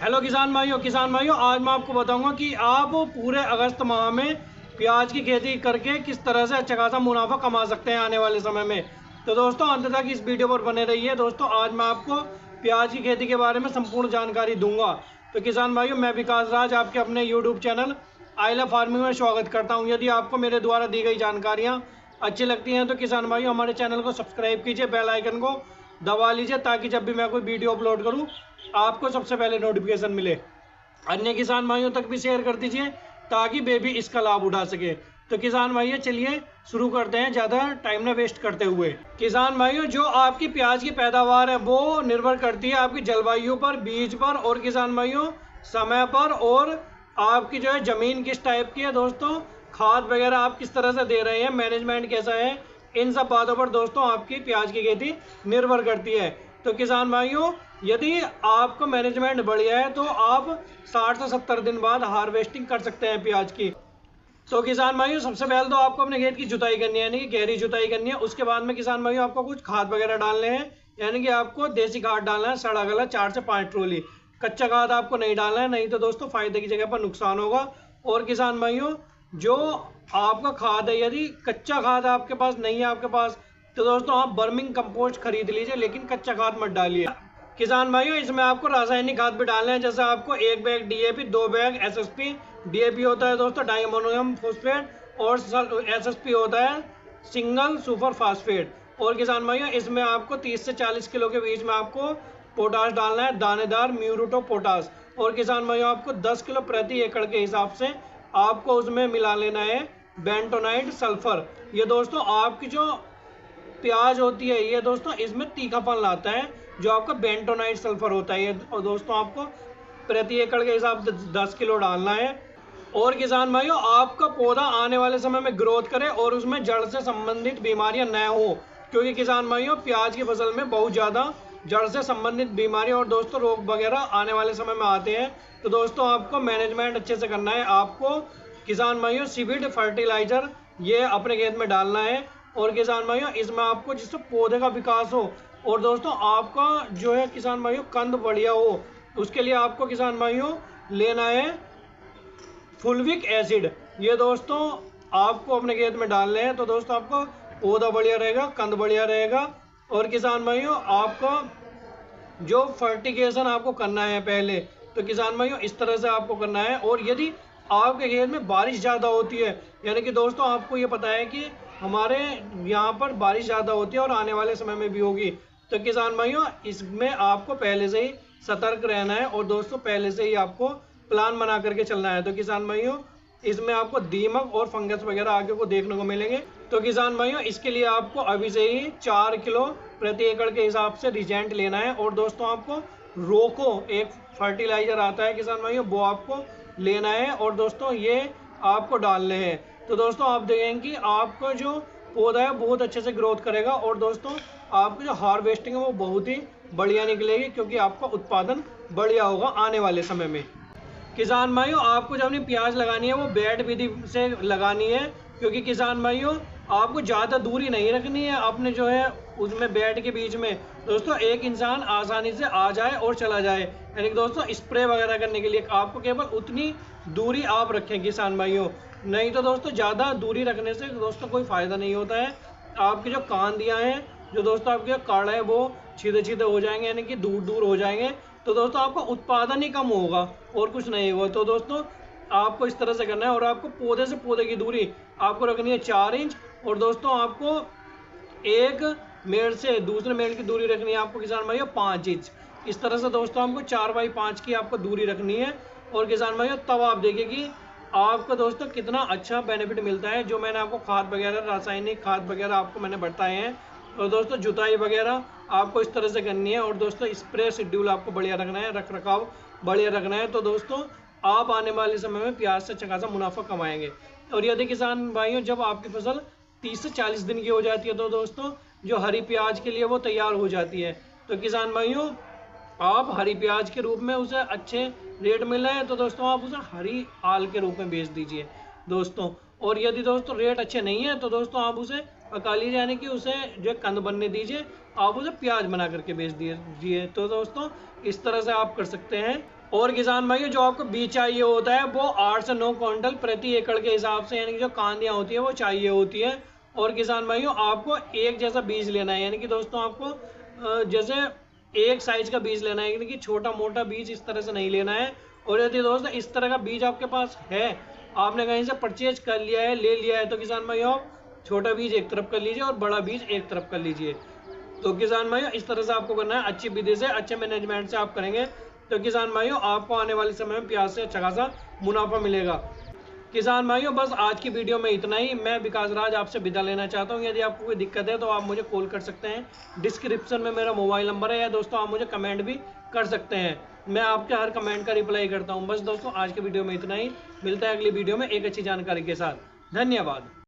Hello किसान भाइयों आज मैं आपको बताऊंगा कि आप पूरे अगस्त माह में प्याज की खेती करके किस तरह से अच्छा खासा मुनाफा कमा सकते हैं आने वाले समय में। तो दोस्तों अंत तक इस वीडियो पर बने रहिए। दोस्तों आज मैं आपको प्याज की खेती के बारे में संपूर्ण जानकारी दूंगा। तो किसान भाइयों मैं विकास राज आपके अपने YouTube channel I love farming में स्वागत करता हूँ। यदि आपको मेरे द्वारा दी गई जानकारियाँ अच्छी लगती हैं तो किसान भाइयों हमारे चैनल को सब्सक्राइब कीजिए, बेल आइकन को दबा लीजिए ताकि जब भी मैं कोई वीडियो अपलोड करूं आपको सबसे पहले नोटिफिकेशन मिले। अन्य किसान भाइयों तक भी शेयर कर दीजिए ताकि वे भी इसका लाभ उठा सके। तो किसान भाइयों चलिए शुरू करते हैं ज़्यादा टाइम ना वेस्ट करते हुए। किसान भाइयों जो आपकी प्याज की पैदावार है वो निर्भर करती है आपकी जलवायु पर, बीज पर और किसान भाइयों समय पर, और आपकी जो है ज़मीन किस टाइप की है, दोस्तों खाद वगैरह आप किस तरह से दे रहे हैं, मैनेजमेंट कैसा है, इन सब बातों पर दोस्तों आपकी प्याज की खेती निर्भर करती है। तो किसान भाइयों यदि आपका मैनेजमेंट बढ़िया है तो आप 60 से 70 दिन बाद हार्वेस्टिंग कर सकते हैं प्याज की। तो किसान भाइयों सबसे पहले तो आपको अपने खेत की जुताई करनी है, यानी कि गहरी जुताई करनी है। उसके बाद में किसान भाइयों आपको कुछ खाद वगैरह डालने हैं, यानी कि आपको देसी खाद डालना है, सड़ा गला 4 से 5 ट्रॉली। कच्चा खाद आपको नहीं डालना है, नहीं तो दोस्तों फायदे की जगह पर नुकसान होगा। और किसान भाइयों जो आपका खाद है, यदि कच्चा खाद आपके पास नहीं है आपके पास तो दोस्तों आप बर्मिंग कंपोस्ट खरीद लीजिए, लेकिन कच्चा खाद मत डालिए। किसान भाइयों इसमें आपको रासायनिक खाद भी डालने हैं, जैसे आपको 1 bag DAP, 2 bag SSP. DAP होता है दोस्तों डाई अमोनियम फॉस्फेट, और एसएसपी होता है सिंगल सुपर फास्फेट। और किसान भाइयों इसमें आपको 30 से 40 किलो के बीच में आपको पोटाश डालना है, दानेदार म्यूरेट ऑफ पोटाश। और किसान भाइयों आपको 10 किलो प्रति एकड़ के हिसाब से आपको उसमें मिला लेना है बेंटोनाइट सल्फर। ये दोस्तों आपकी जो प्याज होती है ये दोस्तों इसमें तीखापन लाता है, जो आपका बेंटोनाइट सल्फर होता है। और दोस्तों आपको प्रति एकड़ के हिसाब से 10 किलो डालना है। और किसान भाइयों आपका पौधा आने वाले समय में ग्रोथ करे और उसमें जड़ से संबंधित बीमारियां न हो, क्योंकि किसान भाइयों प्याज की फसल में बहुत ज़्यादा जड़ से संबंधित बीमारियां और दोस्तों रोग वगैरह आने वाले समय में आते हैं। तो दोस्तों आपको मैनेजमेंट अच्छे से करना है। आपको किसान भाइयों सीविड फर्टिलाइजर ये अपने खेत में डालना है। और किसान भाइयों इसमें आपको जिससे पौधे का विकास हो और दोस्तों आपका जो है किसान भाइयों कंद बढ़िया हो, उसके लिए आपको किसान भाइयों लेना है फुलविक एसिड। ये दोस्तों आपको अपने खेत में डालने हैं, तो दोस्तों आपको पौधा बढ़िया रहेगा, कंद बढ़िया रहेगा। और किसान भाइयों आपका जो फर्टिगेशन आपको करना है पहले, तो किसान भाइयों इस तरह से आपको करना है। और यदि आपके खेत में बारिश ज़्यादा होती है, यानी कि दोस्तों आपको ये पता है कि हमारे यहाँ पर बारिश ज़्यादा होती है और आने वाले समय में भी होगी, तो किसान भाइयों इसमें आपको पहले से ही सतर्क रहना है और दोस्तों पहले से ही आपको प्लान बना करके चलना है। तो किसान भाइयों इसमें आपको दीमक और फंगस वगैरह आगे को देखने को मिलेंगे। तो किसान भाइयों इसके लिए आपको अभी से ही 4 किलो प्रति एकड़ के हिसाब से रिजेंट लेना है। और दोस्तों आपको रोको एक फर्टिलाइजर आता है किसान भाइयों, वो आपको लेना है और दोस्तों ये आपको डालने हैं। तो दोस्तों आप देखेंगे कि आपका जो पौधा है बहुत अच्छे से ग्रोथ करेगा और दोस्तों आपकी जो हार्वेस्टिंग है वो बहुत ही बढ़िया निकलेगी, क्योंकि आपका उत्पादन बढ़िया होगा आने वाले समय में। किसान भाइयों आपको जब अपनी प्याज लगानी है वो बेड विधि से लगानी है, क्योंकि किसान भाइयों आपको ज़्यादा दूरी नहीं रखनी है अपने जो है उसमें बेड के बीच में। दोस्तों एक इंसान आसानी से आ जाए और चला जाए, यानी कि दोस्तों स्प्रे वगैरह करने के लिए आपको केवल उतनी दूरी आप रखें किसान भाइयों, नहीं तो दोस्तों ज़्यादा दूरी रखने से दोस्तों कोई फ़ायदा नहीं होता है। आपकी जो कांदियाँ हैं जो दोस्तों आपके काड़ है वो सीधे सीधे हो जाएंगे, यानी कि दूर दूर हो जाएंगे, तो दोस्तों आपका उत्पादन ही कम होगा और कुछ नहीं होगा। तो दोस्तों आपको इस तरह से करना है। और आपको पौधे से पौधे की दूरी आपको रखनी है 4 इंच, और दोस्तों आपको एक मेड़ से दूसरे मेड़ की दूरी रखनी है आपको किसान भाइयों 5 इंच। इस तरह से दोस्तों हमको 4x5 की आपको दूरी रखनी है। और किसान भाइयों तब आप देखिए कि आपको दोस्तों कितना अच्छा बेनिफिट मिलता है। जो मैंने आपको खाद वगैरह रासायनिक खाद वगैरह आपको मैंने बताए हैं, और दोस्तों जुताई वगैरह आपको इस तरह से करनी है। और दोस्तों स्प्रे शेड्यूल आपको बढ़िया रखना है, रख रखाव बढ़िया रखना है। तो दोस्तों आप आने वाले समय में प्याज से अच्छा खासा मुनाफा कमाएंगे। और यदि किसान भाइयों जब आपकी फसल 30 से 40 दिन की हो जाती है तो दोस्तों जो हरी प्याज के लिए वो तैयार हो जाती है। तो किसान भाइयों आप हरी प्याज के रूप में उसे अच्छे रेट मिल रहे हैं तो दोस्तों आप उसे हरी आल के रूप में बेच दीजिए दोस्तों। और यदि दोस्तों रेट अच्छे नहीं है तो दोस्तों आप उसे पका लीजिए, यानी कि उसे जो कंद बनने दीजिए आप उसे प्याज बना करके बेच दीजिए। तो दोस्तों इस तरह से आप कर सकते हैं। और किसान भाइयों, जो आपको बीज चाहिए होता है वो 8 से 9 क्विंटल प्रति एकड़ के हिसाब से, यानी कि जो कांदियाँ होती है वो चाहिए होती है। और किसान भाइयों, आपको एक जैसा बीज लेना है, यानी कि दोस्तों आपको जैसे एक साइज का बीज लेना है, यानी कि छोटा मोटा बीज इस तरह से नहीं लेना है। और यदि दोस्तों इस तरह का बीज आपके पास है, आपने कहीं से परचेज कर लिया है, ले लिया है, तो किसान भाइयों आप छोटा बीज एक तरफ कर लीजिए और बड़ा बीज एक तरफ कर लीजिए। तो किसान भाइयों इस तरह से आपको करना है, अच्छी विधि से, अच्छे मैनेजमेंट से आप करेंगे तो किसान भाइयों आपको आने वाले समय में प्याज से अच्छा खासा मुनाफा मिलेगा। किसान भाइयों बस आज की वीडियो में इतना ही। मैं विकास राज आपसे विदा लेना चाहता हूं। यदि आपको कोई दिक्कत है तो आप मुझे कॉल कर सकते हैं, डिस्क्रिप्शन में मेरा मोबाइल नंबर है, या दोस्तों आप मुझे कमेंट भी कर सकते हैं, मैं आपके हर कमेंट का रिप्लाई करता हूं। बस दोस्तों आज की वीडियो में इतना ही, मिलता है अगली वीडियो में एक अच्छी जानकारी के साथ। धन्यवाद।